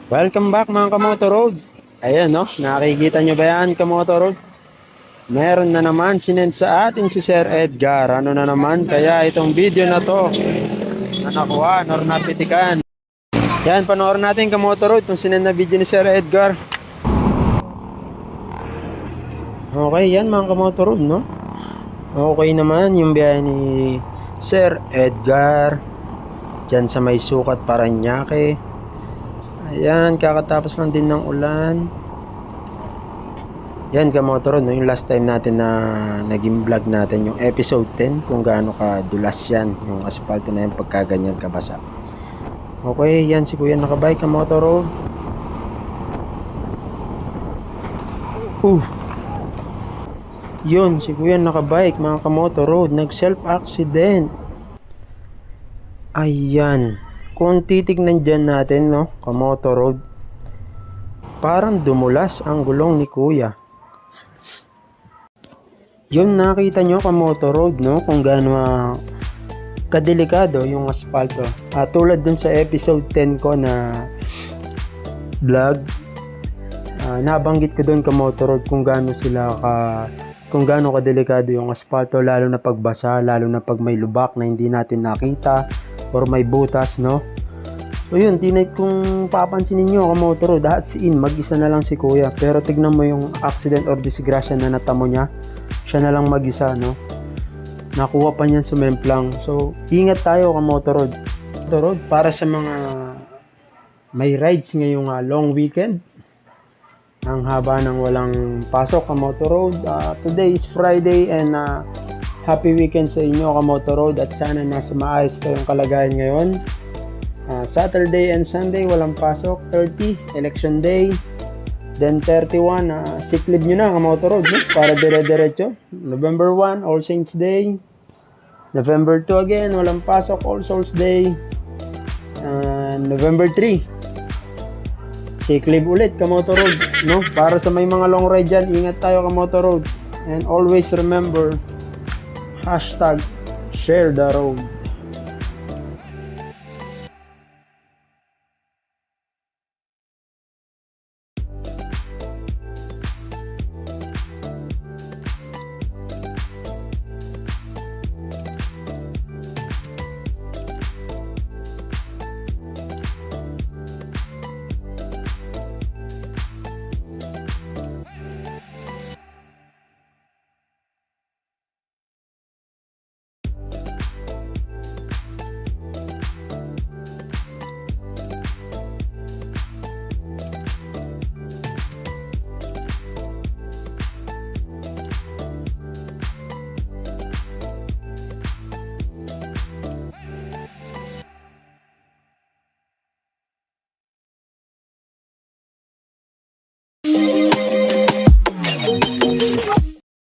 Welcome back mga Kamoto Road. Ayan no, nakikita nyo ba yan Kamoto Road? Meron na naman sinend sa atin si Sir Edgar. Ano na naman kaya itong video na to na nakuha or napitikan. Yan, panoorin natin Kamoto Road itong sinend na video ni Sir Edgar. Okay yan mga Kamoto Road no. Okay naman yung biyahe ni Sir Edgar dyan sa may sukat Paranaque. Ayan, kakatapos lang din ng ulan. Yan Kamoto Road, no? Yung last time natin na naging vlog natin, yung episode 10, kung gaano kadulas yan, yung asfalto na yung pagkaganyan kabasa. Okay, yan si Kuya nakabike Kamoto Road. Yun, si Kuya nakabike mga Kamoto Road, nag self accident. Ayan. Kung titignan dyan natin, no, Kamoto Road, parang dumulas ang gulong ni Kuya. Yun, nakita nyo, Kamoto Road, no, kung gaano kadelikado yung asfalto. Tulad dun sa episode 10 ko na vlog, nabanggit ko dun, Kamoto Road, kung gaano kadelikado yung asfalto, lalo na pagbasa, lalo na pag may lubak na hindi natin nakita or may butas, no. So yun, kung papansinin nyo Kamoto Road, as in, mag-isa na lang si Kuya. Pero tignan mo yung accident or disgrasya na natamo niya. Siya na lang mag-isa, no. Nakuha pa niya sumemplang. So, ingat tayo Kamoto Road. Kamoto Road, para sa mga may rides ngayong long weekend. Ang haba ng walang pasok Kamoto Road. Today is Friday and happy weekend sa inyo Kamoto Road. At sana nasa maayos kayong kalagayan ngayon. Saturday and Sunday walang pasok. 30 election day, then 31 sick leave nyo na Kamoto Road, no? Para dire-diretso. November 1 All Saints Day, November 2 again walang pasok, All Souls Day, November 3 sick leave ulit Kamoto Road, no? Para sa may mga long ride dyan, ingat tayo Kamoto Road, and always remember #share the road.